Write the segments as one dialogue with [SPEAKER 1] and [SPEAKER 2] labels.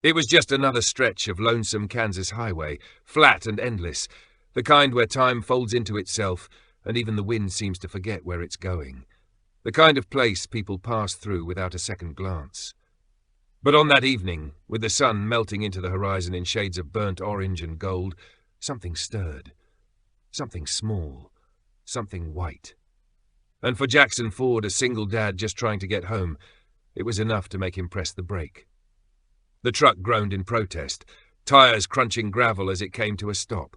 [SPEAKER 1] It was just another stretch of lonesome Kansas highway, flat and endless, the kind where time folds into itself and even the wind seems to forget where it's going. The kind of place people pass through without a second glance. But on that evening, with the sun melting into the horizon in shades of burnt orange and gold, something stirred. Something small. Something white. And for Jackson Ford, a single dad just trying to get home, it was enough to make him press the brake. The truck groaned in protest, tires crunching gravel as it came to a stop.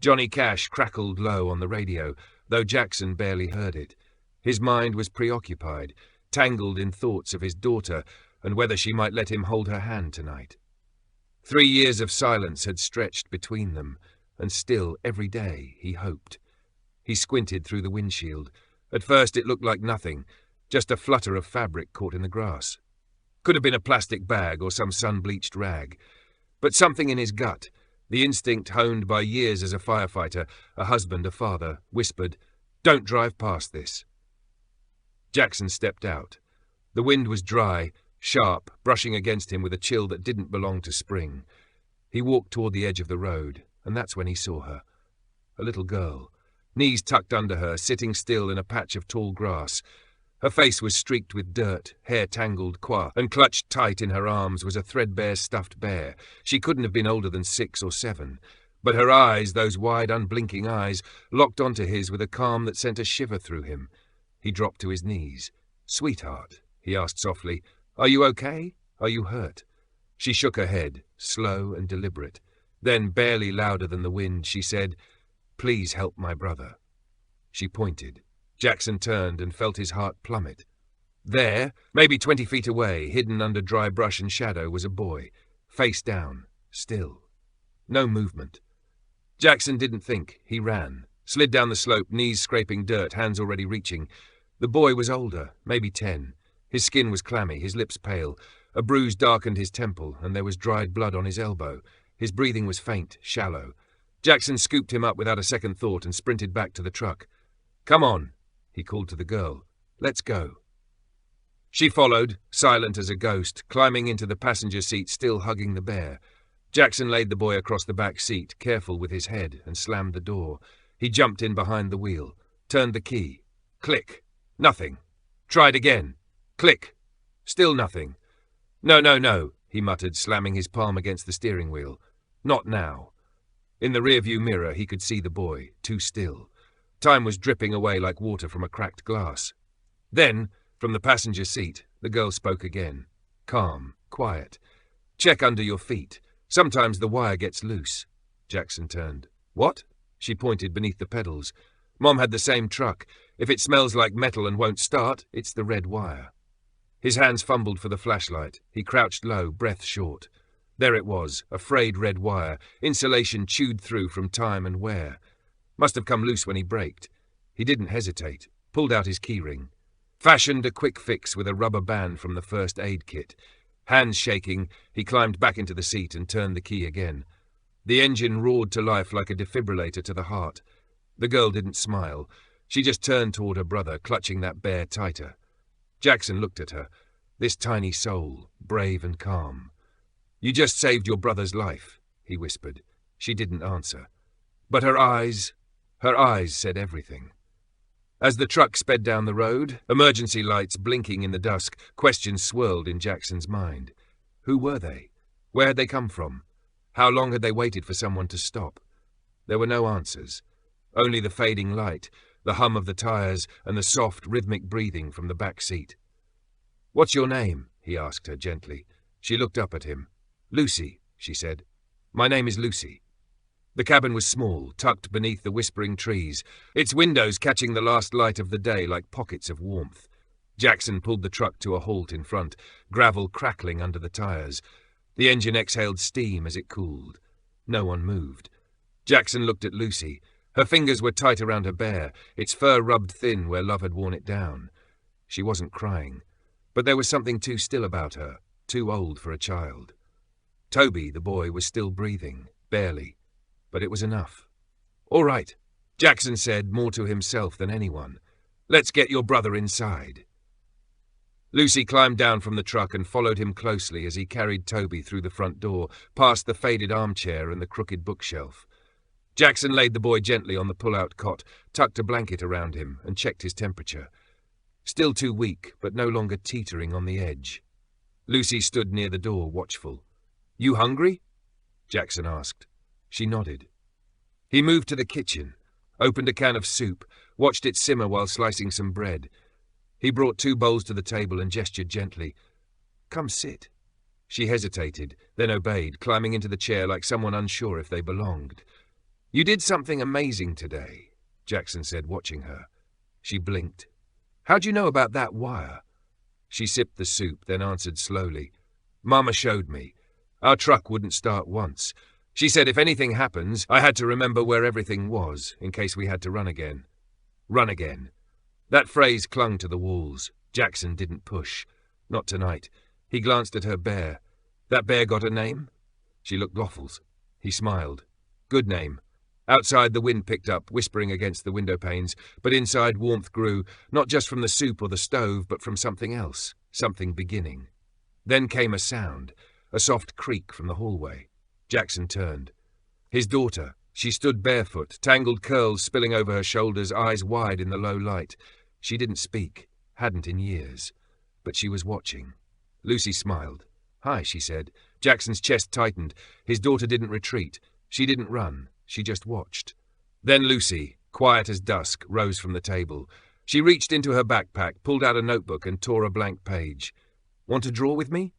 [SPEAKER 1] Johnny Cash crackled low on the radio, though Jackson barely heard it. His mind was preoccupied, tangled in thoughts of his daughter and whether she might let him hold her hand tonight. 3 years of silence had stretched between them, and still, every day, he hoped. He squinted through the windshield. At first it looked like nothing, just a flutter of fabric caught in the grass. Could have been a plastic bag or some sun-bleached rag. But something in his gut, the instinct honed by years as a firefighter, a husband, a father, whispered, "Don't drive past this." Jackson stepped out. The wind was dry, sharp, brushing against him with a chill that didn't belong to spring. He walked toward the edge of the road, and that's when he saw her. A little girl, knees tucked under her, sitting still in a patch of tall grass. Her face was streaked with dirt, hair tangled and clutched tight in her arms was a threadbare stuffed bear. She couldn't have been older than 6 or 7. But her eyes, those wide, unblinking eyes, locked onto his with a calm that sent a shiver through him. He dropped to his knees. "Sweetheart," he asked softly, "are you okay? Are you hurt?" She shook her head, slow and deliberate. Then, barely louder than the wind, she said, "Please help my brother." She pointed. Jackson turned and felt his heart plummet. There, maybe 20 feet away, hidden under dry brush and shadow, was a boy, face down, still. No movement. Jackson didn't think. He ran, slid down the slope, knees scraping dirt, hands already reaching. The boy was older, maybe 10. His skin was clammy, his lips pale. A bruise darkened his temple, and there was dried blood on his elbow. His breathing was faint, shallow. Jackson scooped him up without a second thought and sprinted back to the truck. "Come on," he called to the girl. "Let's go." She followed, silent as a ghost, climbing into the passenger seat, still hugging the bear. Jackson laid the boy across the back seat, careful with his head, and slammed the door. He jumped in behind the wheel, turned the key. Click. Nothing. Tried again. Click. Still nothing. No, he muttered, slamming his palm against the steering wheel. Not now. In the rearview mirror he could see the boy, too still. Time was dripping away like water from a cracked glass. Then, from the passenger seat, the girl spoke again. Calm, quiet. "Check under your feet. Sometimes the wire gets loose." Jackson turned. "What?" She pointed beneath the pedals. "Mom had the same truck. If it smells like metal and won't start, it's the red wire." His hands fumbled for the flashlight. He crouched low, breath short. There it was, a frayed red wire, insulation chewed through from time and wear. Must have come loose when he braked. He didn't hesitate, pulled out his keyring. Fashioned a quick fix with a rubber band from the first aid kit. Hands shaking, he climbed back into the seat and turned the key again. The engine roared to life like a defibrillator to the heart. The girl didn't smile. She just turned toward her brother, clutching that bear tighter. Jackson looked at her, this tiny soul, brave and calm. "You just saved your brother's life," he whispered. She didn't answer. But her eyes said everything. As the truck sped down the road, emergency lights blinking in the dusk, questions swirled in Jackson's mind. Who were they? Where had they come from? How long had they waited for someone to stop? There were no answers. Only the fading light, the hum of the tires, and the soft, rhythmic breathing from the back seat. "What's your name?" he asked her gently. She looked up at him. "Lucy," she said. "My name is Lucy." The cabin was small, tucked beneath the whispering trees, its windows catching the last light of the day like pockets of warmth. Jackson pulled the truck to a halt in front, gravel crackling under the tires. The engine exhaled steam as it cooled. No one moved. Jackson looked at Lucy. Her fingers were tight around her bear, its fur rubbed thin where love had worn it down. She wasn't crying, but there was something too still about her, too old for a child. Toby, the boy, was still breathing, barely, but it was enough. "All right," Jackson said, more to himself than anyone. "Let's get your brother inside." Lucy climbed down from the truck and followed him closely as he carried Toby through the front door, past the faded armchair and the crooked bookshelf. Jackson laid the boy gently on the pull-out cot, tucked a blanket around him, and checked his temperature. Still too weak, but no longer teetering on the edge. Lucy stood near the door, watchful. "You hungry?" Jackson asked. She nodded. He moved to the kitchen, opened a can of soup, watched it simmer while slicing some bread. He brought 2 bowls to the table and gestured gently. "Come sit." She hesitated, then obeyed, climbing into the chair like someone unsure if they belonged. "You did something amazing today," Jackson said, watching her. She blinked. "How'd you know about that wire?" She sipped the soup, then answered slowly. "Mama showed me. Our truck wouldn't start once. She said if anything happens, I had to remember where everything was, in case we had to run again." Run again. That phrase clung to the walls. Jackson didn't push. Not tonight. He glanced at her bear. "That bear got a name?" She looked Waffles. He smiled. "Good name." Outside the wind picked up, whispering against the window panes, but inside warmth grew, not just from the soup or the stove, but from something else, something beginning. Then came a sound, a soft creak from the hallway. Jackson turned. His daughter. She stood barefoot, tangled curls spilling over her shoulders, eyes wide in the low light. She didn't speak, hadn't in years, but she was watching. Lucy smiled. "Hi," she said. Jackson's chest tightened. His daughter didn't retreat. She didn't run. She just watched. Then Lucy, quiet as dusk, rose from the table. She reached into her backpack, pulled out a notebook and tore a blank page. "Want to draw with me?"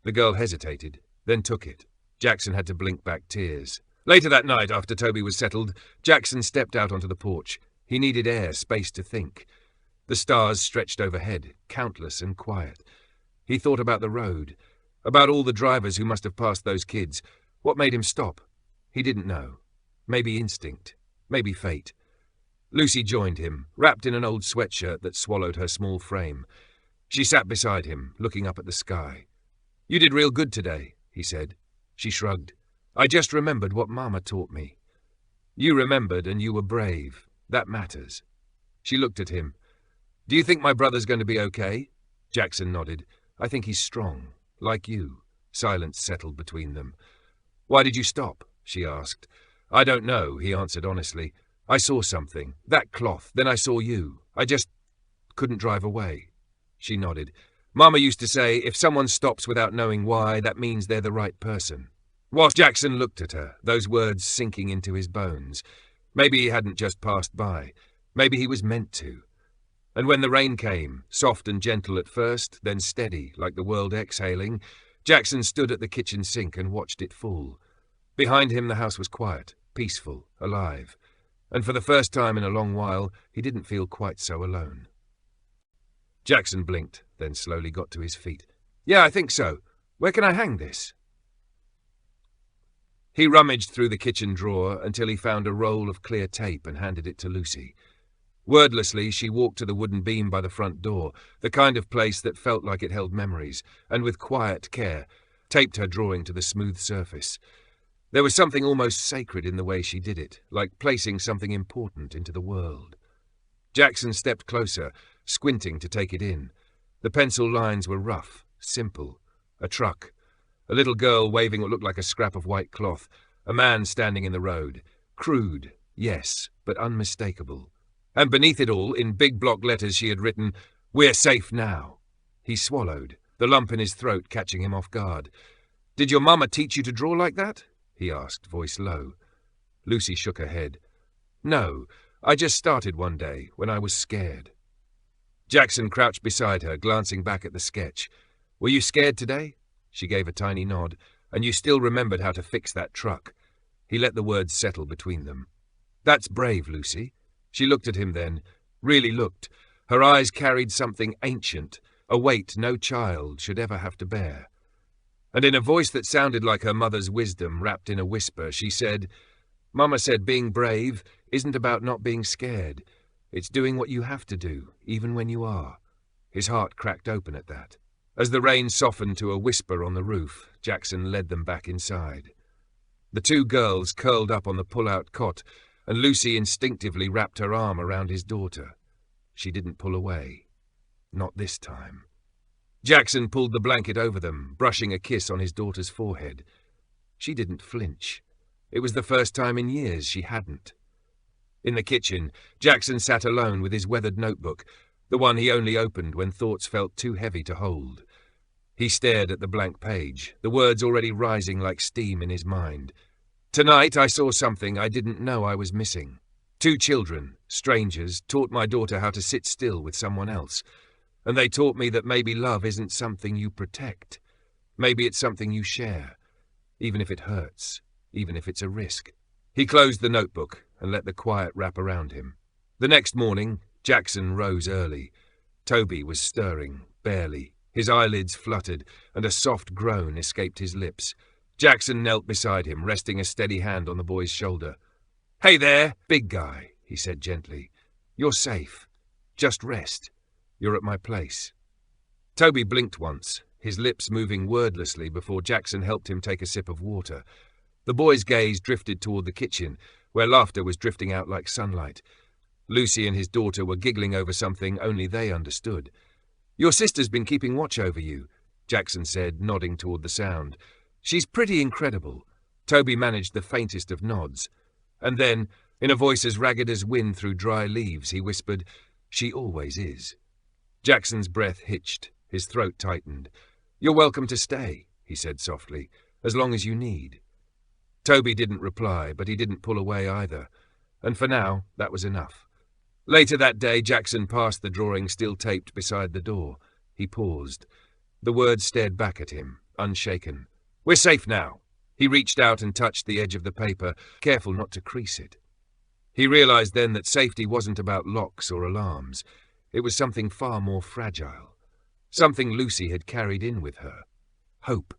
[SPEAKER 1] The girl hesitated, then took it. Jackson had to blink back tears. Later that night, after Toby was settled, Jackson stepped out onto the porch. He needed air, space to think. The stars stretched overhead, countless and quiet. He thought about the road, about all the drivers who must have passed those kids. What made him stop? He didn't know. Maybe instinct. Maybe fate. Lucy joined him, wrapped in an old sweatshirt that swallowed her small frame. She sat beside him, looking up at the sky. "You did real good today," he said. She shrugged. "I just remembered what Mama taught me." "You remembered and you were brave. That matters." She looked at him. "Do you think my brother's going to be okay?" Jackson nodded. "I think he's strong. Like you." Silence settled between them. "Why did you stop?" she asked. "I don't know," he answered honestly. "I saw something. That cloth. Then I saw you. I just couldn't drive away." She nodded. "Mama used to say, if someone stops without knowing why, that means they're the right person." Whilst Jackson looked at her, those words sinking into his bones. Maybe he hadn't just passed by. Maybe he was meant to. And when the rain came, soft and gentle at first, then steady, like the world exhaling, Jackson stood at the kitchen sink and watched it fall. Behind him the house was quiet, peaceful, alive. And for the first time in a long while, he didn't feel quite so alone. Jackson blinked, then slowly got to his feet. "Yeah, I think so. Where can I hang this?" He rummaged through the kitchen drawer until he found a roll of clear tape and handed it to Lucy. Wordlessly, she walked to the wooden beam by the front door, the kind of place that felt like it held memories, and with quiet care, taped her drawing to the smooth surface. There was something almost sacred in the way she did it, like placing something important into the world. Jackson stepped closer, squinting to take it in. The pencil lines were rough, simple. A truck. A little girl waving what looked like a scrap of white cloth. A man standing in the road. Crude, yes, but unmistakable. And beneath it all, in big block letters, she had written, "We're safe now." He swallowed, the lump in his throat catching him off guard. "Did your mama teach you to draw like that?" he asked, voice low. Lucy shook her head. "No, I just started one day, when I was scared." Jackson crouched beside her, glancing back at the sketch. "Were you scared today?" She gave a tiny nod. "And you still remembered how to fix that truck." He let the words settle between them. "That's brave, Lucy." She looked at him then, really looked. Her eyes carried something ancient, a weight no child should ever have to bear. And in a voice that sounded like her mother's wisdom wrapped in a whisper, she said, "Mama said being brave isn't about not being scared. It's doing what you have to do, even when you are." His heart cracked open at that. As the rain softened to a whisper on the roof, Jackson led them back inside. The 2 girls curled up on the pull-out cot, and Lucy instinctively wrapped her arm around his daughter. She didn't pull away. Not this time. Jackson pulled the blanket over them, brushing a kiss on his daughter's forehead. She didn't flinch. It was the first time in years she hadn't. In the kitchen, Jackson sat alone with his weathered notebook, the one he only opened when thoughts felt too heavy to hold. He stared at the blank page, the words already rising like steam in his mind. Tonight I saw something I didn't know I was missing. 2 children, strangers, taught my daughter how to sit still with someone else. And they taught me that maybe love isn't something you protect. Maybe it's something you share, even if it hurts, even if it's a risk. He closed the notebook and let the quiet wrap around him. The next morning, Jackson rose early. Toby was stirring, barely. His eyelids fluttered, and a soft groan escaped his lips. Jackson knelt beside him, resting a steady hand on the boy's shoulder. "Hey there, big guy," he said gently. "You're safe. Just rest. You're at my place." Toby blinked once, his lips moving wordlessly before Jackson helped him take a sip of water. The boy's gaze drifted toward the kitchen, where laughter was drifting out like sunlight. Lucy and his daughter were giggling over something only they understood. "Your sister's been keeping watch over you," Jackson said, nodding toward the sound. "She's pretty incredible." Toby managed the faintest of nods. And then, in a voice as ragged as wind through dry leaves, he whispered, "She always is." Jackson's breath hitched, his throat tightened. "You're welcome to stay," he said softly, "as long as you need." Toby didn't reply, but he didn't pull away either. And for now, that was enough. Later that day, Jackson passed the drawing still taped beside the door. He paused. The words stared back at him, unshaken. "We're safe now." He reached out and touched the edge of the paper, careful not to crease it. He realized then that safety wasn't about locks or alarms. It was something far more fragile. Something Lucy had carried in with her. Hope.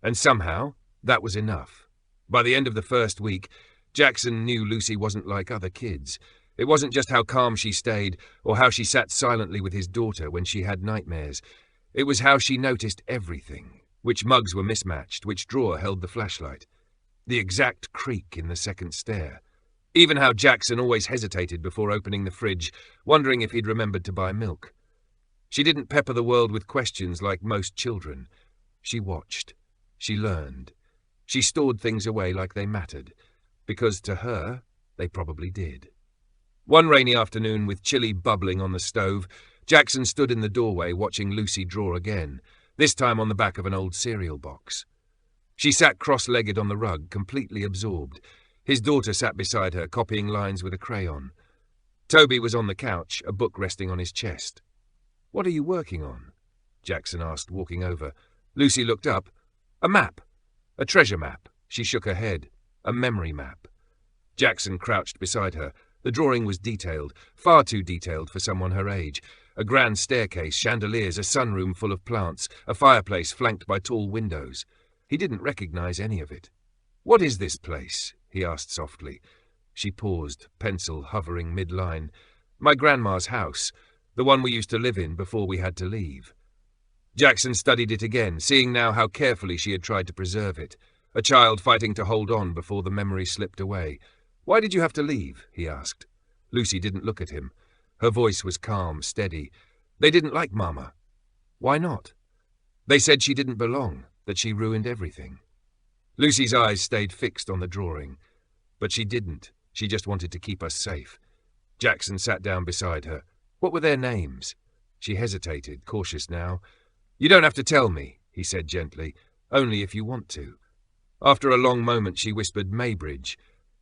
[SPEAKER 1] And somehow, that was enough. By the end of the first week, Jackson knew Lucy wasn't like other kids. It wasn't just how calm she stayed, or how she sat silently with his daughter when she had nightmares. It was how she noticed everything. Which mugs were mismatched, which drawer held the flashlight. The exact creak in the second stair. Even how Jackson always hesitated before opening the fridge, wondering if he'd remembered to buy milk. She didn't pepper the world with questions like most children. She watched. She learned. She stored things away like they mattered, because to her, they probably did. One rainy afternoon, with chili bubbling on the stove, Jackson stood in the doorway watching Lucy draw again, this time on the back of an old cereal box. She sat cross-legged on the rug, completely absorbed. His daughter sat beside her, copying lines with a crayon. Toby was on the couch, a book resting on his chest. "What are you working on?" Jackson asked, walking over. Lucy looked up. "A map. A treasure map." She shook her head. "A memory map." Jackson crouched beside her. The drawing was detailed, far too detailed for someone her age. A grand staircase, chandeliers, a sunroom full of plants, a fireplace flanked by tall windows. He didn't recognize any of it. "What is this place?" he asked softly. She paused, pencil hovering mid-line. "My grandma's house, the one we used to live in before we had to leave." Jackson studied it again, seeing now how carefully she had tried to preserve it. A child fighting to hold on before the memory slipped away. "Why did you have to leave?" he asked. Lucy didn't look at him. Her voice was calm, steady. "They didn't like Mama." "Why not?" "They said she didn't belong, that she ruined everything." Lucy's eyes stayed fixed on the drawing. But she didn't. She just wanted to keep us safe. Jackson sat down beside her. "What were their names?" She hesitated, cautious now. "You don't have to tell me," he said gently. "Only if you want to." After a long moment she whispered Maybridge.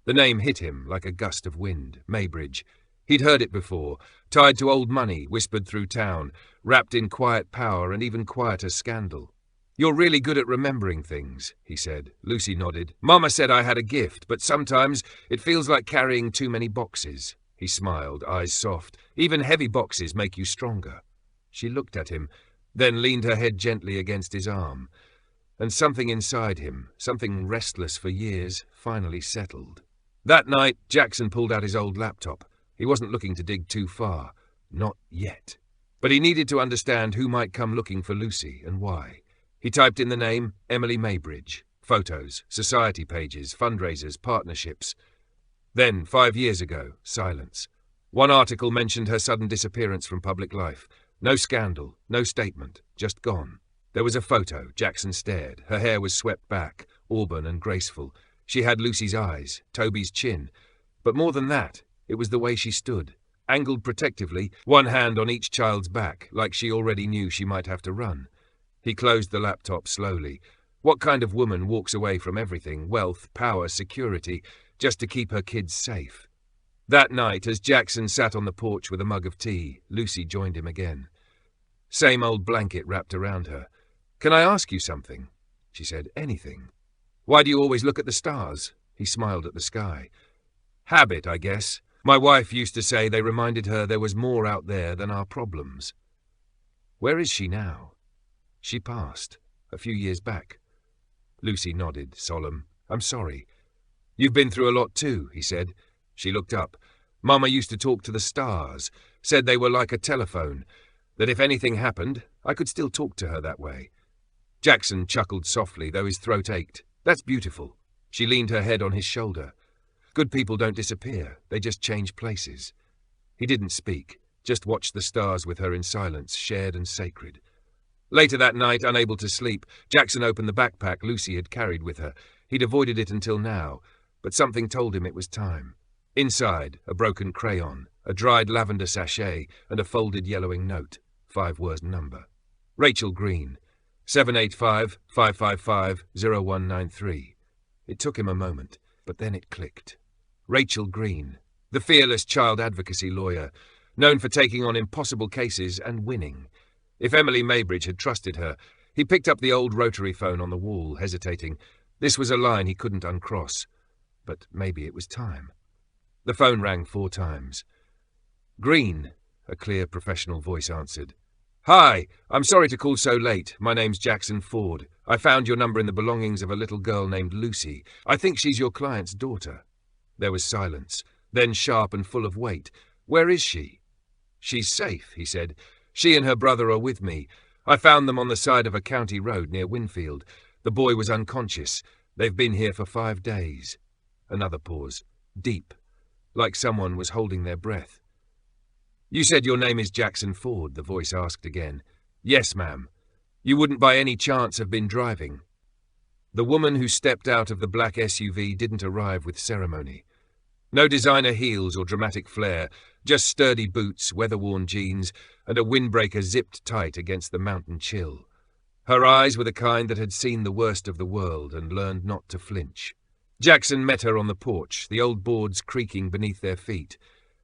[SPEAKER 1] The name hit him like a gust of wind. Maybridge. He'd heard it before, tied to old money, whispered through town, wrapped in quiet power and even quieter scandal. "You're really good at remembering things," he said. Lucy nodded. "Mama said I had a gift, but sometimes it feels like carrying too many boxes." He smiled, eyes soft. "Even heavy boxes make you stronger." She looked at him, then leaned her head gently against his arm. And something inside him, something restless for years, finally settled. That night, Jackson pulled out his old laptop. He wasn't looking to dig too far. Not yet. But he needed to understand who might come looking for Lucy and why. He typed in the name Emily Maybridge. Photos, society pages, fundraisers, partnerships. Then, 5 years ago, silence. One article mentioned her sudden disappearance from public life. No scandal, no statement, just gone. There was a photo. Jackson stared. Her hair was swept back, auburn and graceful. She had Lucy's eyes, Toby's chin. But more than that, it was the way she stood, angled protectively, one hand on each child's back, like she already knew she might have to run. He closed the laptop slowly. What kind of woman walks away from everything, wealth, power, security, just to keep her kids safe? That night, as Jackson sat on the porch with a mug of tea, Lucy joined him again. Same old blanket wrapped around her. "Can I ask you something?" she said. "Anything." "Why do you always look at the stars?" He smiled at the sky. "Habit, I guess. My wife used to say they reminded her there was more out there than our problems." "Where is she now?" "She passed, a few years back." Lucy nodded, solemn. "I'm sorry." "You've been through a lot too," he said. She looked up. "Mama used to talk to the stars, said they were like a telephone, that if anything happened, I could still talk to her that way." Jackson chuckled softly, though his throat ached. "That's beautiful." She leaned her head on his shoulder. "Good people don't disappear, they just change places." He didn't speak, just watched the stars with her in silence, shared and sacred. Later that night, unable to sleep, Jackson opened the backpack Lucy had carried with her. He'd avoided it until now, but something told him it was time. Inside, a broken crayon, a dried lavender sachet, and a folded yellowing note, 5-word number. Rachel Green, 785-555-0193. It took him a moment, but then it clicked. Rachel Green, the fearless child advocacy lawyer, known for taking on impossible cases and winning. If Emily Maybridge had trusted her, he picked up the old rotary phone on the wall, hesitating. This was a line he couldn't uncross. But maybe it was time. The phone rang 4 times. "Green," a clear professional voice answered. "Hi, I'm sorry to call so late. My name's Jackson Ford. I found your number in the belongings of a little girl named Lucy. I think she's your client's daughter." There was silence, then sharp and full of weight. "Where is she?" "She's safe," he said. "She and her brother are with me. I found them on the side of a county road near Winfield. The boy was unconscious. They've been here for 5 days. Another pause. Deep. Like someone was holding their breath. "You said your name is Jackson Ford," the voice asked again. "Yes, ma'am. You wouldn't by any chance have been driving?" The woman who stepped out of the black SUV didn't arrive with ceremony. No designer heels or dramatic flair, just sturdy boots, weather-worn jeans, and a windbreaker zipped tight against the mountain chill. Her eyes were the kind that had seen the worst of the world and learned not to flinch. Jackson met her on the porch, the old boards creaking beneath their feet.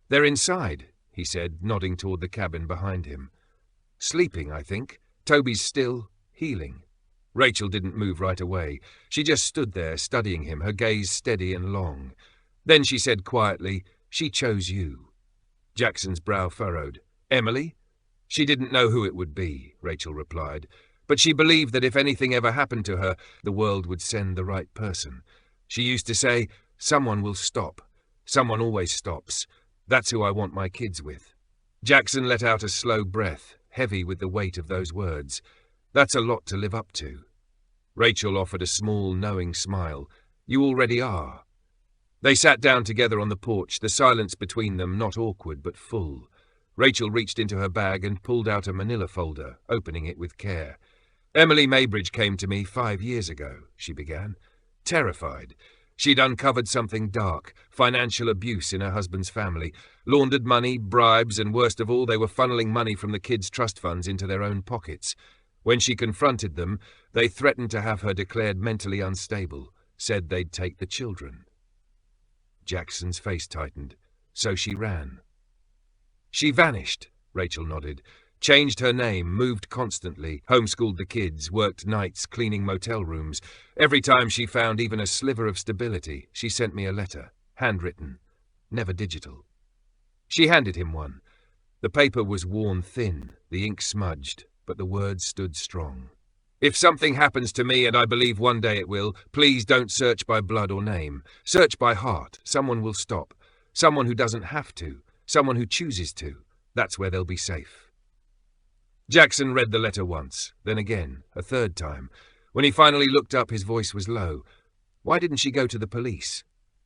[SPEAKER 1] "They're inside," he said, nodding toward the cabin behind him. "Sleeping, I think. Toby's still, healing." Rachel didn't move right away. She just stood there, studying him, her gaze steady and long. Then she said quietly, "She chose you." Jackson's brow furrowed. "Emily?" "She didn't know who it would be," Rachel replied. "But she believed that if anything ever happened to her, the world would send the right person. She used to say, 'Someone will stop. Someone always stops. That's who I want my kids with.'" Jackson let out a slow breath, heavy with the weight of those words. "That's a lot to live up to." Rachel offered a small, knowing smile. "You already are." They sat down together on the porch, the silence between them not awkward but full. Rachel reached into her bag and pulled out a manila folder, opening it with care. "Emily Maybridge came to me 5 years ago," she began. Terrified. She'd uncovered something dark, financial abuse in her husband's family, laundered money, bribes, and worst of all, they were funneling money from the kids' trust funds into their own pockets. When she confronted them, they threatened to have her declared mentally unstable, said they'd take the children. Jackson's face tightened. "So she ran." "She vanished," Rachel nodded. "Changed her name, moved constantly, homeschooled the kids, worked nights, cleaning motel rooms. Every time she found even a sliver of stability, she sent me a letter, handwritten, never digital." She handed him one. The paper was worn thin, the ink smudged, but the words stood strong. "If something happens to me, and I believe one day it will, please don't search by blood or name. Search by heart. Someone will stop. Someone who doesn't have to. Someone who chooses to. That's where they'll be safe." Jackson read the letter once, then again, a third time. When he finally looked up, his voice was low. "Why didn't she go to the police?"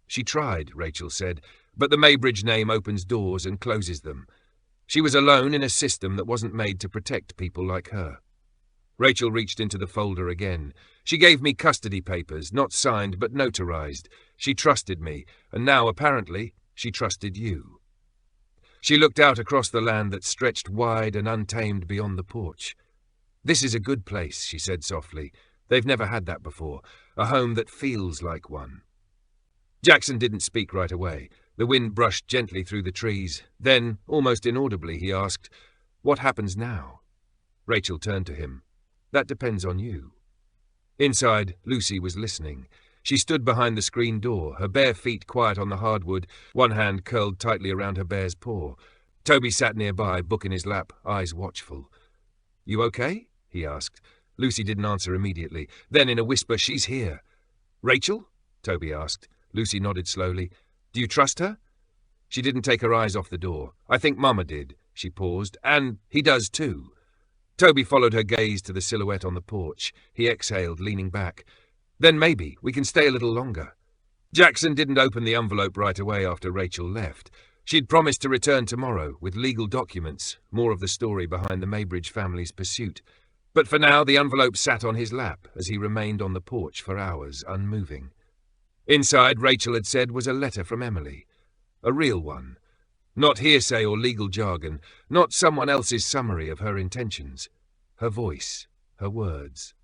[SPEAKER 1] "She tried," Rachel said, "but the Maybridge name opens doors and closes them. She was alone in a system that wasn't made to protect people like her. Rachel reached into the folder again. She gave me custody papers, not signed but notarized. She trusted me, and now, apparently, she trusted you. She looked out across the land that stretched wide and untamed beyond the porch. This is a good place, she said softly. They've never had that before, a home that feels like one. Jackson didn't speak right away. The wind brushed gently through the trees. Then, almost inaudibly, he asked, "What happens now?" Rachel turned to him. "That depends on you." Inside, Lucy was listening. She stood behind the screen door, her bare feet quiet on the hardwood, one hand curled tightly around her bear's paw. Toby sat nearby, book in his lap, eyes watchful. "You okay?" he asked. Lucy didn't answer immediately. Then, in a whisper, "She's here." "Rachel?" Toby asked. Lucy nodded slowly. "Do you trust her?" She didn't take her eyes off the door. "I think Mama did." She paused. "And he does too." Toby followed her gaze to the silhouette on the porch. He exhaled, leaning back. "Then maybe we can stay a little longer." Jackson didn't open the envelope right away after Rachel left. She'd promised to return tomorrow with legal documents, more of the story behind the Maybridge family's pursuit. But for now, the envelope sat on his lap as he remained on the porch for hours, unmoving. Inside, Rachel had said, was a letter from Emily. A real one. Not hearsay or legal jargon, not someone else's summary of her intentions. Her voice, her words.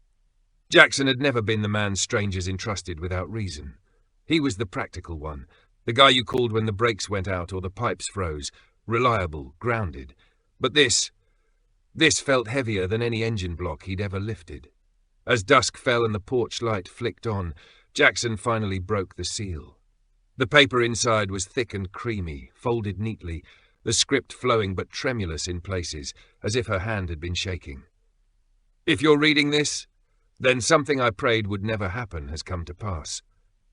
[SPEAKER 1] Jackson had never been the man strangers entrusted without reason. He was the practical one, the guy you called when the brakes went out or the pipes froze, reliable, grounded. But this felt heavier than any engine block he'd ever lifted. As dusk fell and the porch light flicked on, Jackson finally broke the seal. The paper inside was thick and creamy, folded neatly, the script flowing but tremulous in places, as if her hand had been shaking. "If you're reading this, then something I prayed would never happen has come to pass.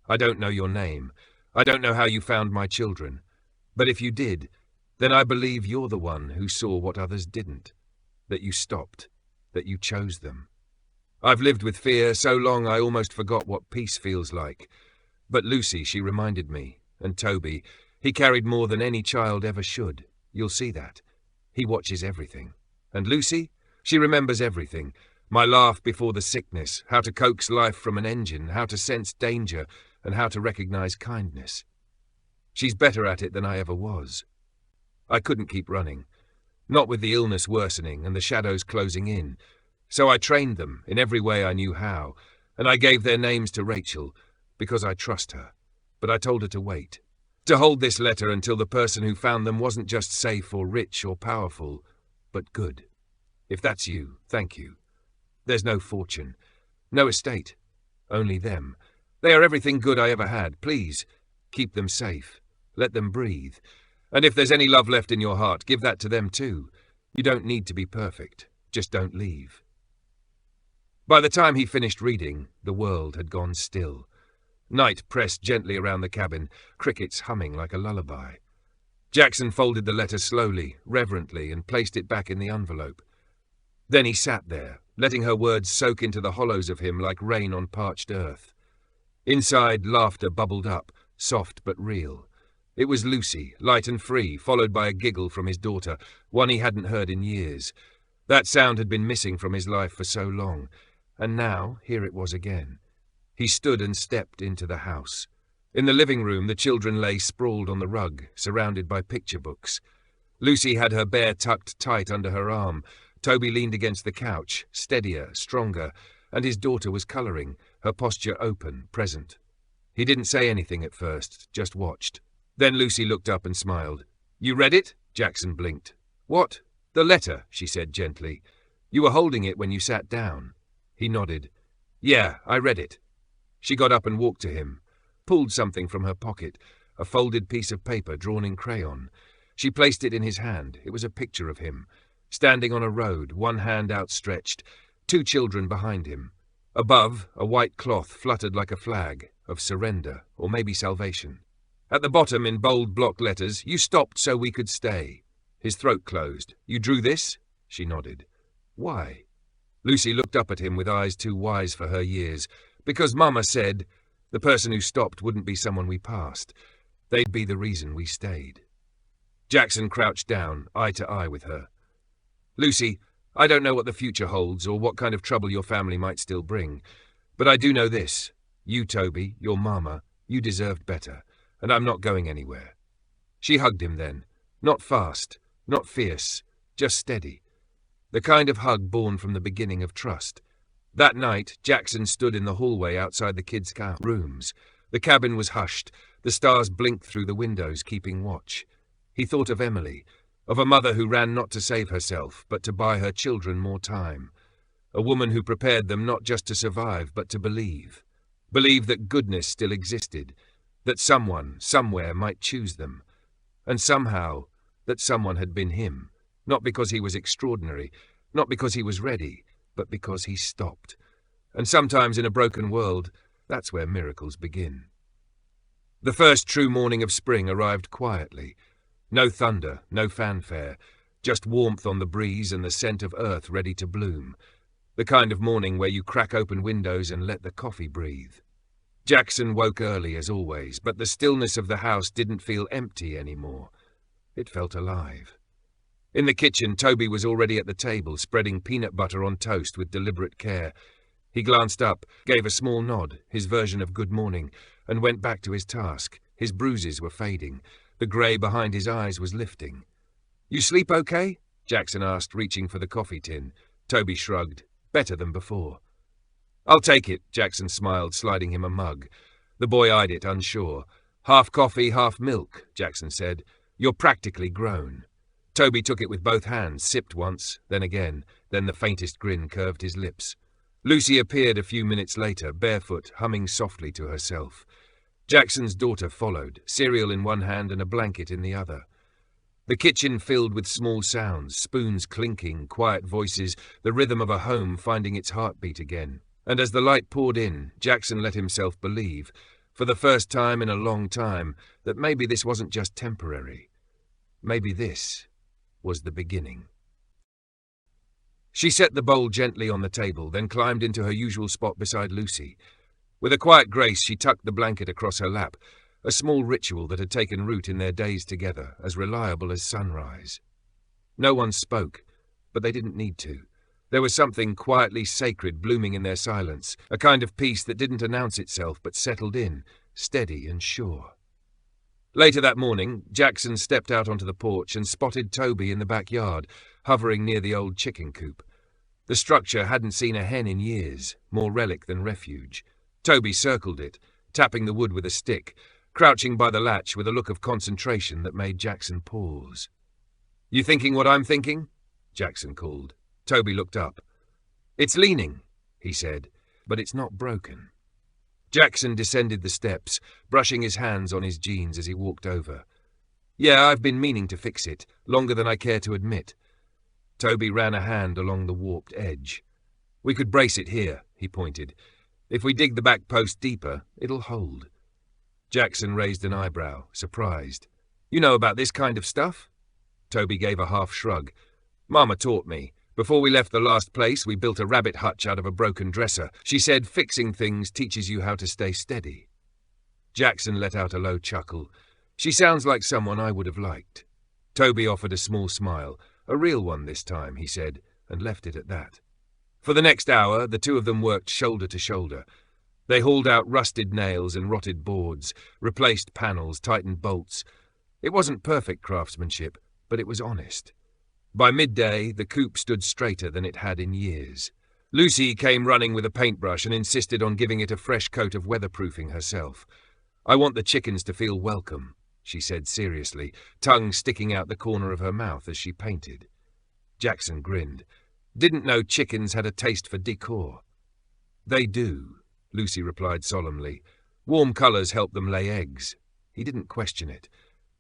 [SPEAKER 1] I don't know your name. I don't know how you found my children. But if you did, then I believe you're the one who saw what others didn't. That you stopped. That you chose them. I've lived with fear so long I almost forgot what peace feels like. But Lucy, she reminded me, and Toby, he carried more than any child ever should. You'll see that. He watches everything. And Lucy, she remembers everything. My laugh before the sickness, how to coax life from an engine, how to sense danger, and how to recognize kindness. She's better at it than I ever was. I couldn't keep running. Not with the illness worsening and the shadows closing in. So I trained them in every way I knew how, and I gave their names to Rachel, because I trust her. But I told her to wait. To hold this letter until the person who found them wasn't just safe or rich or powerful, but good. If that's you, thank you. There's no fortune, no estate, only them. They are everything good I ever had. Please, keep them safe. Let them breathe. And if there's any love left in your heart, give that to them too. You don't need to be perfect. Just don't leave. By the time he finished reading, the world had gone still. Night pressed gently around the cabin, crickets humming like a lullaby. Jackson folded the letter slowly, reverently, and placed it back in the envelope. Then he sat there, letting her words soak into the hollows of him like rain on parched earth. Inside, laughter bubbled up, soft but real. It was Lucy, light and free, followed by a giggle from his daughter, one he hadn't heard in years. That sound had been missing from his life for so long, and now here it was again. He stood and stepped into the house. In the living room, the children lay sprawled on the rug, surrounded by picture books. Lucy had her bear tucked tight under her arm. Toby leaned against the couch, steadier, stronger, and his daughter was colouring, her posture open, present. He didn't say anything at first, just watched. Then Lucy looked up and smiled. "You read it?" Jackson blinked. "What?" "The letter," she said gently. "You were holding it when you sat down." He nodded. "Yeah, I read it." She got up and walked to him, pulled something from her pocket, a folded piece of paper drawn in crayon. She placed it in his hand. It was a picture of him, standing on a road, one hand outstretched, two children behind him. Above, a white cloth fluttered like a flag, of surrender, or maybe salvation. At the bottom, in bold block letters, "You stopped so we could stay." His throat closed. "You drew this?" She nodded. "Why?" Lucy looked up at him with eyes too wise for her years. "Because Mama said the person who stopped wouldn't be someone we passed. They'd be the reason we stayed." Jackson crouched down, eye to eye with her. "Lucy, I don't know what the future holds or what kind of trouble your family might still bring, but I do know this. You, Toby, your mama, you deserved better, and I'm not going anywhere." She hugged him then. Not fast, not fierce, just steady. The kind of hug born from the beginning of trust. That night, Jackson stood in the hallway outside the kids' rooms. The cabin was hushed. The stars blinked through the windows, keeping watch. He thought of Emily, of a mother who ran not to save herself, but to buy her children more time. A woman who prepared them not just to survive, but to believe. Believe that goodness still existed, that someone, somewhere, might choose them. And somehow, that someone had been him, not because he was extraordinary, not because he was ready, but because he stopped. And sometimes in a broken world, that's where miracles begin. The first true morning of spring arrived quietly. No thunder, no fanfare, just warmth on the breeze and the scent of earth ready to bloom. The kind of morning where you crack open windows and let the coffee breathe. Jackson woke early as always, but the stillness of the house didn't feel empty anymore. It felt alive. In the kitchen, Toby was already at the table, spreading peanut butter on toast with deliberate care. He glanced up, gave a small nod, his version of good morning, and went back to his task. His bruises were fading. The grey behind his eyes was lifting. "You sleep okay?" Jackson asked, reaching for the coffee tin. Toby shrugged. Better than before. "I'll take it," Jackson smiled, sliding him a mug. The boy eyed it, unsure. "Half coffee, half milk," Jackson said. "You're practically grown." Toby took it with both hands, sipped once, then again, then the faintest grin curved his lips. Lucy appeared a few minutes later, barefoot, humming softly to herself. Jackson's daughter followed, cereal in one hand and a blanket in the other. The kitchen filled with small sounds, spoons clinking, quiet voices, the rhythm of a home finding its heartbeat again. And as the light poured in, Jackson let himself believe, for the first time in a long time, that maybe this wasn't just temporary. Maybe this was the beginning. She set the bowl gently on the table, then climbed into her usual spot beside Lucy. With a quiet grace, she tucked the blanket across her lap, a small ritual that had taken root in their days together, as reliable as sunrise. No one spoke, but they didn't need to. There was something quietly sacred blooming in their silence, a kind of peace that didn't announce itself but settled in, steady and sure. Later that morning, Jackson stepped out onto the porch and spotted Toby in the backyard, hovering near the old chicken coop. The structure hadn't seen a hen in years, more relic than refuge. Toby circled it, tapping the wood with a stick, crouching by the latch with a look of concentration that made Jackson pause. "You thinking what I'm thinking?" Jackson called. Toby looked up. "It's leaning," he said, "but it's not broken." Jackson descended the steps, brushing his hands on his jeans as he walked over. "Yeah, I've been meaning to fix it, longer than I care to admit." Toby ran a hand along the warped edge. "We could brace it here," he pointed. "If we dig the back post deeper, it'll hold." Jackson raised an eyebrow, surprised. "You know about this kind of stuff?" Toby gave a half shrug. "Mama taught me. Before we left the last place, we built a rabbit hutch out of a broken dresser. She said fixing things teaches you how to stay steady." Jackson let out a low chuckle. "She sounds like someone I would have liked." Toby offered a small smile. "A real one this time," he said, and left it at that. For the next hour, the two of them worked shoulder to shoulder. They hauled out rusted nails and rotted boards, replaced panels, tightened bolts. It wasn't perfect craftsmanship, but it was honest. By midday, the coop stood straighter than it had in years. Lucy came running with a paintbrush and insisted on giving it a fresh coat of weatherproofing herself. "I want the chickens to feel welcome," she said seriously, tongue sticking out the corner of her mouth as she painted. Jackson grinned. "Didn't know chickens had a taste for decor." "They do," Lucy replied solemnly. "Warm colours help them lay eggs." He didn't question it.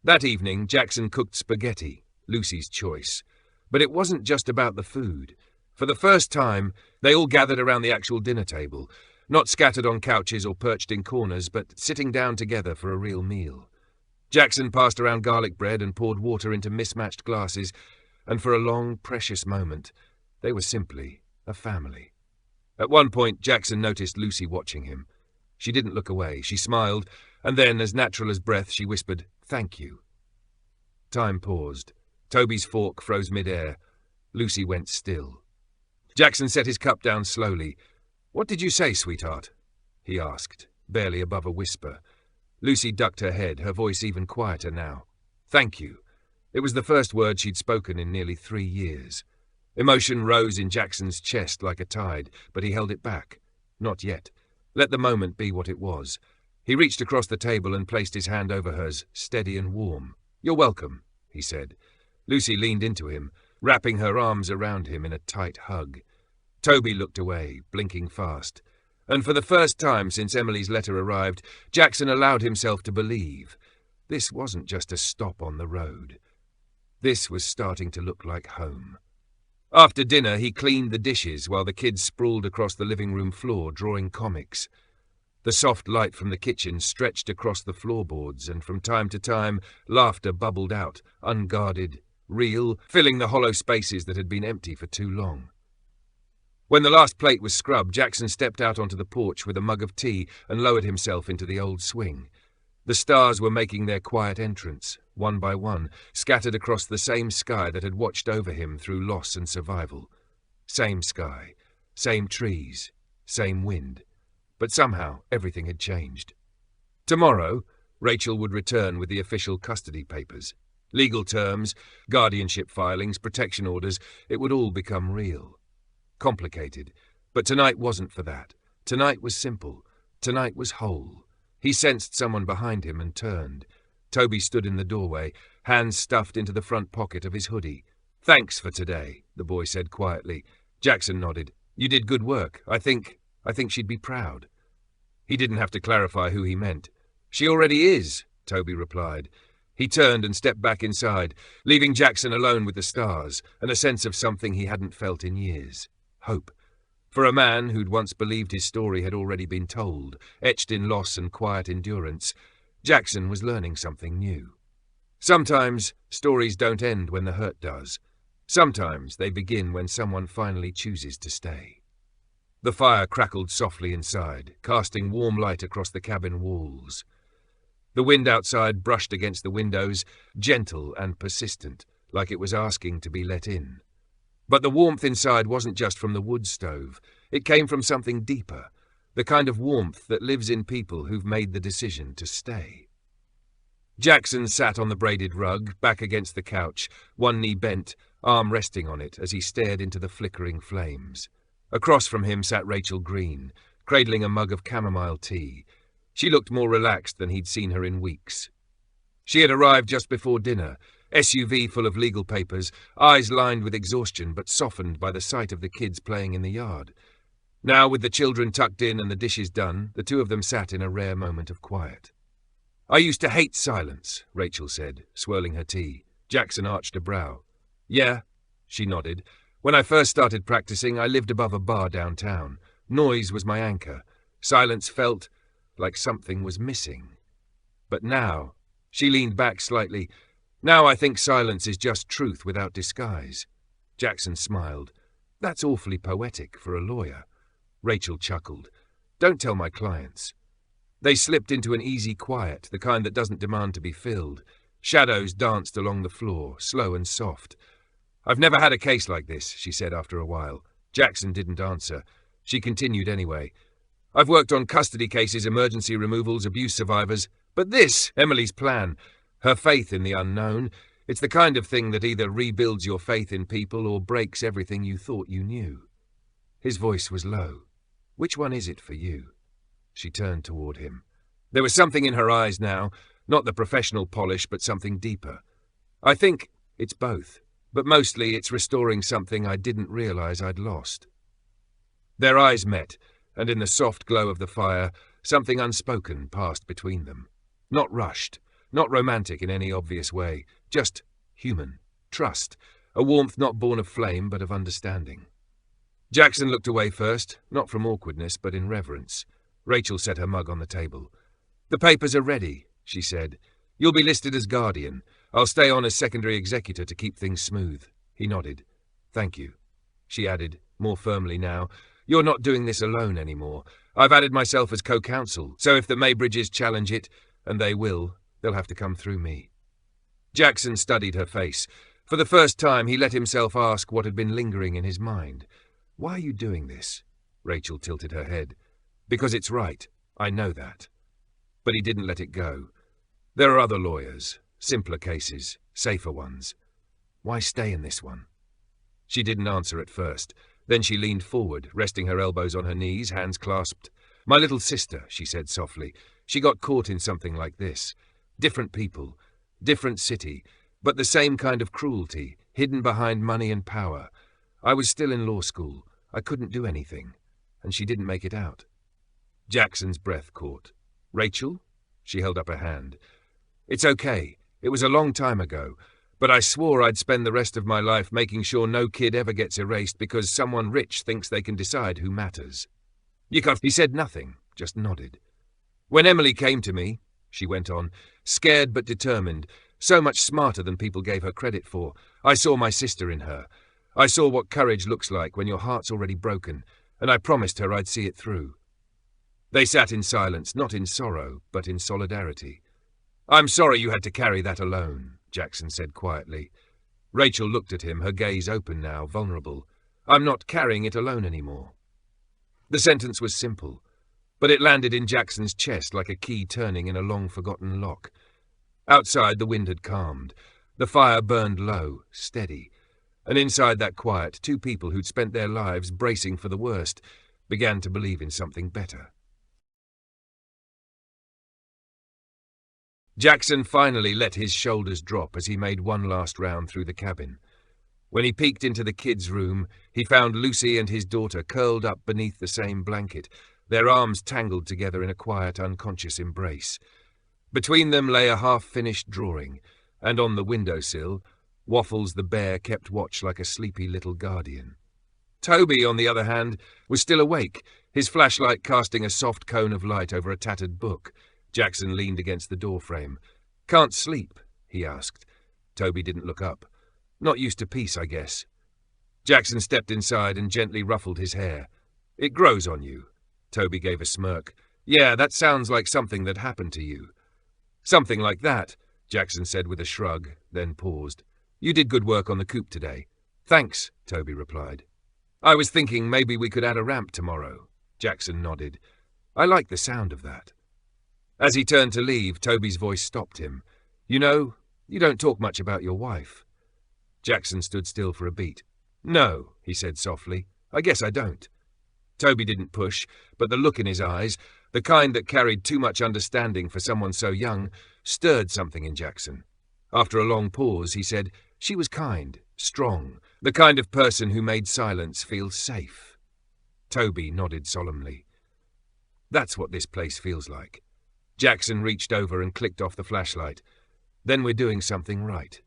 [SPEAKER 1] That evening, Jackson cooked spaghetti, Lucy's choice. But it wasn't just about the food. For the first time, they all gathered around the actual dinner table, not scattered on couches or perched in corners, but sitting down together for a real meal. Jackson passed around garlic bread and poured water into mismatched glasses, and for a long, precious moment, they were simply a family. At one point, Jackson noticed Lucy watching him. She didn't look away. She smiled, and then, as natural as breath, she whispered, "Thank you." Time paused. Toby's fork froze mid-air. Lucy went still. Jackson set his cup down slowly. "What did you say, sweetheart?" he asked, barely above a whisper. Lucy ducked her head, her voice even quieter now. "Thank you." It was the first word she'd spoken in nearly 3 years. Emotion rose in Jackson's chest like a tide, but he held it back. Not yet. Let the moment be what it was. He reached across the table and placed his hand over hers, steady and warm. "You're welcome," he said. Lucy leaned into him, wrapping her arms around him in a tight hug. Toby looked away, blinking fast. And for the first time since Emily's letter arrived, Jackson allowed himself to believe. This wasn't just a stop on the road. This was starting to look like home. After dinner, he cleaned the dishes while the kids sprawled across the living room floor, drawing comics. The soft light from the kitchen stretched across the floorboards, and from time to time, laughter bubbled out, unguarded, real, filling the hollow spaces that had been empty for too long. When the last plate was scrubbed, Jackson stepped out onto the porch with a mug of tea and lowered himself into the old swing. The stars were making their quiet entrance, one by one, scattered across the same sky that had watched over him through loss and survival. Same sky, same trees, same wind. But somehow everything had changed. Tomorrow, Rachel would return with the official custody papers. Legal terms, guardianship filings, protection orders, it would all become real. Complicated, but tonight wasn't for that. Tonight was simple. Tonight was whole. He sensed someone behind him and turned. Toby stood in the doorway, hands stuffed into the front pocket of his hoodie. "Thanks for today," the boy said quietly. Jackson nodded. "You did good work. I think she'd be proud." He didn't have to clarify who he meant. "She already is," Toby replied. He turned and stepped back inside, leaving Jackson alone with the stars and a sense of something he hadn't felt in years. Hope. For a man who'd once believed his story had already been told, etched in loss and quiet endurance, Jackson was learning something new. Sometimes stories don't end when the hurt does. Sometimes they begin when someone finally chooses to stay. The fire crackled softly inside, casting warm light across the cabin walls. The wind outside brushed against the windows, gentle and persistent, like it was asking to be let in. But the warmth inside wasn't just from the wood stove. It came from something deeper, the kind of warmth that lives in people who've made the decision to stay. Jackson sat on the braided rug, back against the couch, one knee bent, arm resting on it as he stared into the flickering flames. Across from him sat Rachel Green, cradling a mug of chamomile tea. She looked more relaxed than he'd seen her in weeks. She had arrived just before dinner, SUV full of legal papers, eyes lined with exhaustion but softened by the sight of the kids playing in the yard. Now, with the children tucked in and the dishes done, the two of them sat in a rare moment of quiet. "I used to hate silence," Rachel said, swirling her tea. Jackson arched a brow. "Yeah," she nodded. "When I first started practicing, I lived above a bar downtown. Noise was my anchor. Silence felt like something was missing. But now," she leaned back slightly, "now I think silence is just truth without disguise." Jackson smiled. "That's awfully poetic for a lawyer." Rachel chuckled. "Don't tell my clients." They slipped into an easy quiet, the kind that doesn't demand to be filled. Shadows danced along the floor, slow and soft. "I've never had a case like this," she said after a while. Jackson didn't answer. She continued anyway. "I've worked on custody cases, emergency removals, abuse survivors. But this, Emily's plan, her faith in the unknown, it's the kind of thing that either rebuilds your faith in people or breaks everything you thought you knew." His voice was low. "Which one is it for you?" She turned toward him. There was something in her eyes now, not the professional polish, but something deeper. "I think it's both, but mostly it's restoring something I didn't realize I'd lost." Their eyes met, and in the soft glow of the fire, something unspoken passed between them. Not rushed, not romantic in any obvious way, just human, trust, a warmth not born of flame but of understanding. Jackson looked away first, not from awkwardness but in reverence. Rachel set her mug on the table. "The papers are ready," she said. "You'll be listed as guardian. I'll stay on as secondary executor to keep things smooth." He nodded. "Thank you." She added, more firmly now, "You're not doing this alone anymore. I've added myself as co-counsel, so if the Maybridges challenge it, and they will, they'll have to come through me." Jackson studied her face. For the first time, he let himself ask what had been lingering in his mind. "Why are you doing this?" Rachel tilted her head. "Because it's right. I know that." But he didn't let it go. "There are other lawyers, simpler cases, safer ones. Why stay in this one?" She didn't answer at first. Then she leaned forward, resting her elbows on her knees, hands clasped. "My little sister," she said softly. "She got caught in something like this. Different people, different city, but the same kind of cruelty, hidden behind money and power. I was still in law school. I couldn't do anything. And she didn't make it out." Jackson's breath caught. "Rachel?" She held up a hand. "It's okay. It was a long time ago. But I swore I'd spend the rest of my life making sure no kid ever gets erased because someone rich thinks they can decide who matters." He said nothing, just nodded. "When Emily came to me," she went on, scared but determined, so much smarter than people gave her credit for, "I saw my sister in her. I saw what courage looks like when your heart's already broken, and I promised her I'd see it through." They sat in silence, not in sorrow, but in solidarity. "I'm sorry you had to carry that alone," Jackson said quietly. Rachel looked at him, her gaze open now, vulnerable. "I'm not carrying it alone anymore." The sentence was simple, but it landed in Jackson's chest like a key turning in a long-forgotten lock. Outside, the wind had calmed. The fire burned low, steady. And inside that quiet, two people who'd spent their lives bracing for the worst began to believe in something better. Jackson finally let his shoulders drop as he made one last round through the cabin. When he peeked into the kids' room, he found Lucy and his daughter curled up beneath the same blanket, their arms tangled together in a quiet, unconscious embrace. Between them lay a half-finished drawing, and on the windowsill, Waffles the bear kept watch like a sleepy little guardian. Toby, on the other hand, was still awake, his flashlight casting a soft cone of light over a tattered book. Jackson leaned against the doorframe. "Can't sleep?" he asked. Toby didn't look up. "Not used to peace, I guess." Jackson stepped inside and gently ruffled his hair. "It grows on you." Toby gave a smirk. "Yeah, that sounds like something that happened to you." "Something like that," Jackson said with a shrug, then paused. "You did good work on the coupe today." "Thanks," Toby replied. "I was thinking maybe we could add a ramp tomorrow." Jackson nodded. "I like the sound of that." As he turned to leave, Toby's voice stopped him. "You know, you don't talk much about your wife." Jackson stood still for a beat. "No," he said softly. "I guess I don't." Toby didn't push, but the look in his eyes, the kind that carried too much understanding for someone so young, stirred something in Jackson. After a long pause, he said, "She was kind, strong, the kind of person who made silence feel safe." Toby nodded solemnly. "That's what this place feels like." Jackson reached over and clicked off the flashlight. "Then we're doing something right."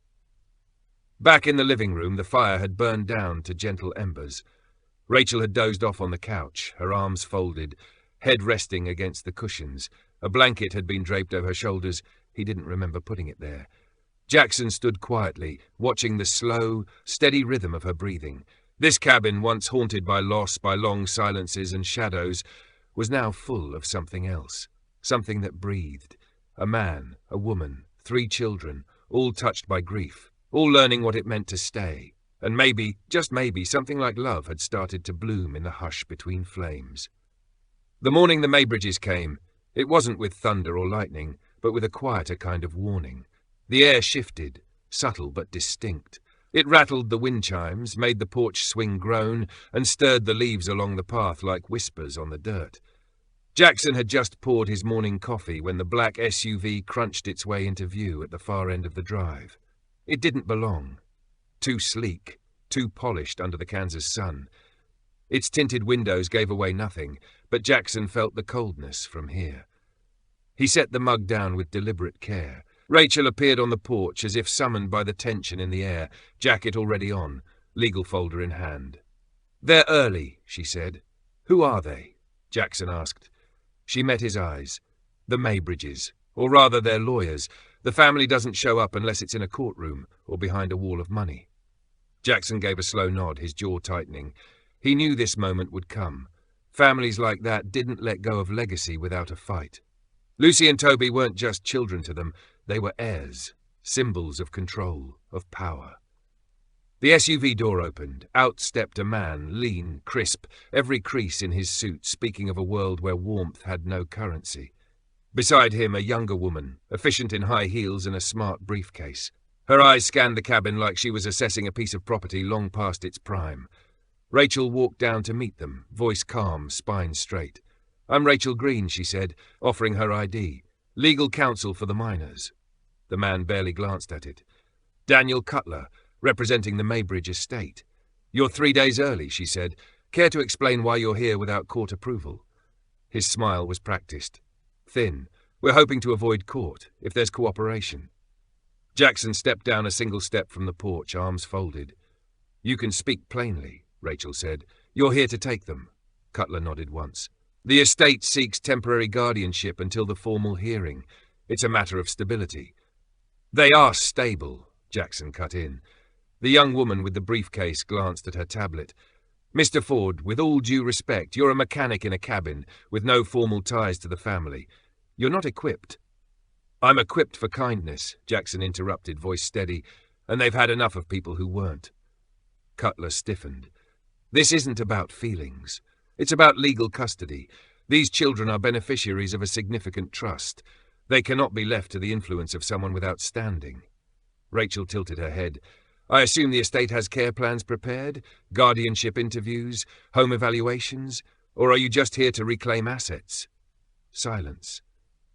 [SPEAKER 1] Back in the living room, the fire had burned down to gentle embers. Rachel had dozed off on the couch, her arms folded, head resting against the cushions. A blanket had been draped over her shoulders. He didn't remember putting it there. Jackson stood quietly, watching the slow, steady rhythm of her breathing. This cabin, once haunted by loss, by long silences and shadows, was now full of something else. Something that breathed. A man, a woman, 3 children, all touched by grief, all learning what it meant to stay. And maybe, just maybe, something like love had started to bloom in the hush between flames. The morning the Maybridges came, it wasn't with thunder or lightning, but with a quieter kind of warning. The air shifted, subtle but distinct. It rattled the wind chimes, made the porch swing groan, and stirred the leaves along the path like whispers on the dirt. Jackson had just poured his morning coffee when the black SUV crunched its way into view at the far end of the drive. It didn't belong. Too sleek, too polished under the Kansas sun. Its tinted windows gave away nothing, but Jackson felt the coldness from here. He set the mug down with deliberate care. Rachel appeared on the porch as if summoned by the tension in the air, jacket already on, legal folder in hand. "They're early," she said. "Who are they?" Jackson asked. She met his eyes. "The Maybridges, or rather their lawyers. The family doesn't show up unless it's in a courtroom or behind a wall of money." Jackson gave a slow nod, his jaw tightening. He knew this moment would come. Families like that didn't let go of legacy without a fight. Lucy and Toby weren't just children to them, they were heirs. symbols of control, of power. The SUV door opened. Out stepped a man, lean, crisp, every crease in his suit speaking of a world where warmth had no currency. Beside him, a younger woman, efficient in high heels and a smart briefcase. Her eyes scanned the cabin like she was assessing a piece of property long past its prime. Rachel walked down to meet them, voice calm, spine straight. "I'm Rachel Green," she said, offering her ID. "Legal counsel for the miners." The man barely glanced at it. "Daniel Cutler, representing the Maybridge estate." "You're 3 days early," she said. "Care to explain why you're here without court approval?" His smile was practiced. Thin. "We're hoping to avoid court, if there's cooperation." Jackson stepped down a single step from the porch, arms folded. "You can speak plainly," Rachel said. "You're here to take them." Cutler nodded once. "The estate seeks temporary guardianship until the formal hearing. It's a matter of stability." "They are stable," Jackson cut in. The young woman with the briefcase glanced at her tablet. "Mr. Ford, with all due respect, you're a mechanic in a cabin, with no formal ties to the family. You're not equipped." "I'm equipped for kindness," Jackson interrupted, voice steady, "and they've had enough of people who weren't." Cutler stiffened. "This isn't about feelings. It's about legal custody. These children are beneficiaries of a significant trust. They cannot be left to the influence of someone without standing." Rachel tilted her head. "I assume the estate has care plans prepared? Guardianship interviews? Home evaluations? Or are you just here to reclaim assets?" Silence.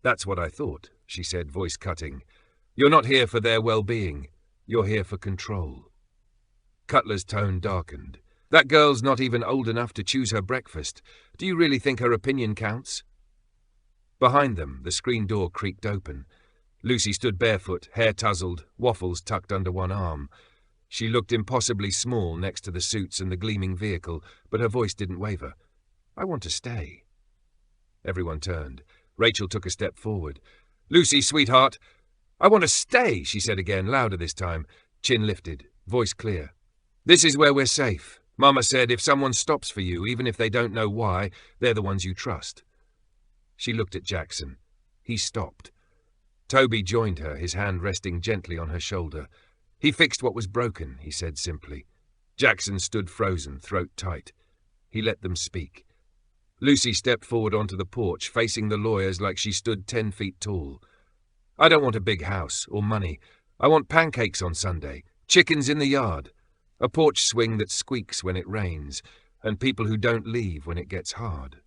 [SPEAKER 1] "That's what I thought," she said, voice cutting. "You're not here for their well-being. You're here for control." Cutler's tone darkened. "That girl's not even old enough to choose her breakfast. Do you really think her opinion counts?" Behind them, the screen door creaked open. Lucy stood barefoot, hair tousled, waffles tucked under one arm. She looked impossibly small next to the suits and the gleaming vehicle, but her voice didn't waver. "I want to stay." Everyone turned. Rachel took a step forward. "Lucy, sweetheart." "I want to stay," she said again, louder this time, chin lifted, voice clear. "This is where we're safe. Mama said if someone stops for you, even if they don't know why, they're the ones you trust." She looked at Jackson. He stopped. Toby joined her, his hand resting gently on her shoulder. "He fixed what was broken," he said simply. Jackson stood frozen, throat tight. He let them speak. Lucy stepped forward onto the porch, facing the lawyers like she stood 10 feet tall. "I don't want a big house or money. I want pancakes on Sunday, chickens in the yard, a porch swing that squeaks when it rains, and people who don't leave when it gets hard."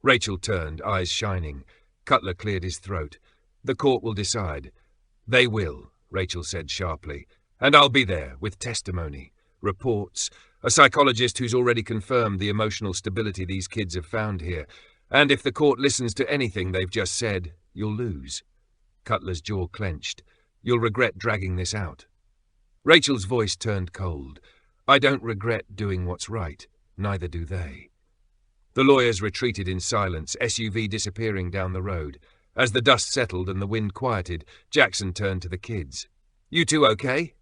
[SPEAKER 1] Rachel turned, eyes shining. Cutler cleared his throat. "The court will decide." "They will," Rachel said sharply. "And I'll be there, with testimony, reports, a psychologist who's already confirmed the emotional stability these kids have found here. And if the court listens to anything they've just said, you'll lose." Cutler's jaw clenched. "You'll regret dragging this out." Rachel's voice turned cold. "I don't regret doing what's right. Neither do they." The lawyers retreated in silence, SUV disappearing down the road. As the dust settled and the wind quieted, Jackson turned to the kids. "You two okay?"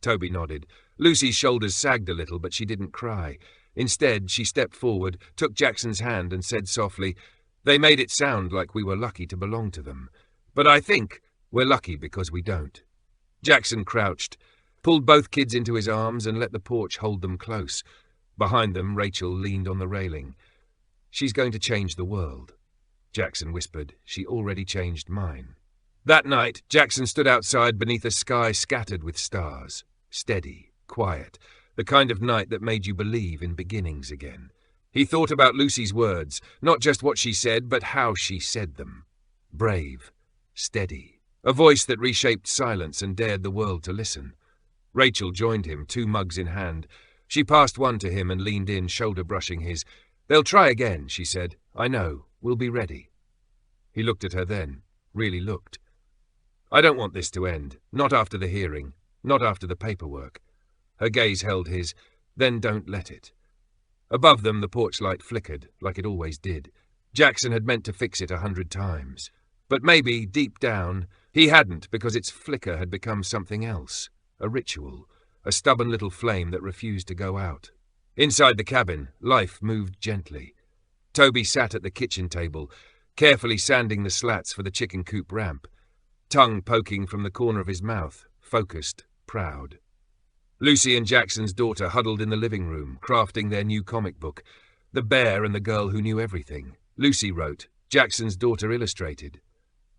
[SPEAKER 1] Toby nodded. Lucy's shoulders sagged a little, but she didn't cry. Instead, she stepped forward, took Jackson's hand and said softly, "They made it sound like we were lucky to belong to them. But I think we're lucky because we don't." Jackson crouched, pulled both kids into his arms and let the porch hold them close. Behind them, Rachel leaned on the railing. "She's going to change the world," Jackson whispered. "She already changed mine." That night, Jackson stood outside beneath a sky scattered with stars. Steady, quiet, the kind of night that made you believe in beginnings again. He thought about Lucy's words, not just what she said, but how she said them. Brave, steady, a voice that reshaped silence and dared the world to listen. Rachel joined him, 2 mugs in hand. She passed one to him and leaned in, shoulder brushing his. "They'll try again," she said. "I know. We'll be ready." He looked at her then, really looked. "I don't want this to end. Not after the hearing. Not after the paperwork." Her gaze held his. "Then don't let it." Above them, the porch light flickered, like it always did. Jackson had meant to fix it 100 times. But maybe, deep down, he hadn't, because its flicker had become something else. A ritual. A stubborn little flame that refused to go out. Inside the cabin, life moved gently. Toby sat at the kitchen table, carefully sanding the slats for the chicken coop ramp. tongue poking from the corner of his mouth, focused, proud. Lucy and Jackson's daughter huddled in the living room, crafting their new comic book, The Bear and the Girl Who Knew Everything. Lucy wrote, Jackson's daughter illustrated.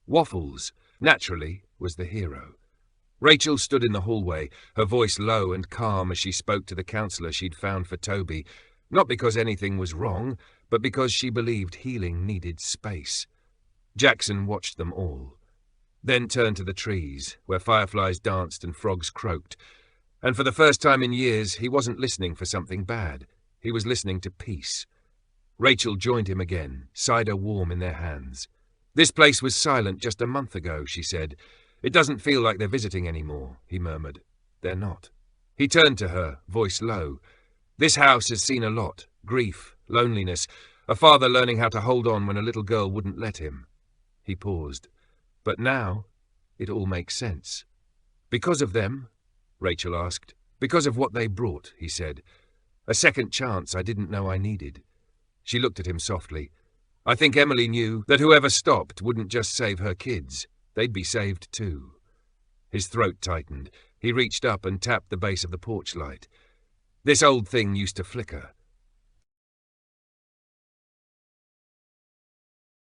[SPEAKER 1] Waffles, naturally, was the hero. Rachel stood in the hallway, her voice low and calm as she spoke to the counsellor she'd found for Toby, not because anything was wrong, but because she believed healing needed space. Jackson watched them all, then turned to the trees, where fireflies danced and frogs croaked, and for the first time in years he wasn't listening for something bad. He was listening to peace. Rachel joined him again, cider warm in their hands. This place was silent just a month ago, she said. It doesn't feel like they're visiting anymore, he murmured. They're not. He turned to her, voice low. This house has seen a lot. Grief, loneliness, a father learning how to hold on when a little girl wouldn't let him. He paused. But now, it all makes sense. Because of them? Rachel asked. Because of what they brought, he said. A second chance I didn't know I needed. She looked at him softly. I think Emily knew that whoever stopped wouldn't just save her kids. They'd be saved too. His throat tightened. He reached up and tapped the base of the porch light. This old thing used to flicker.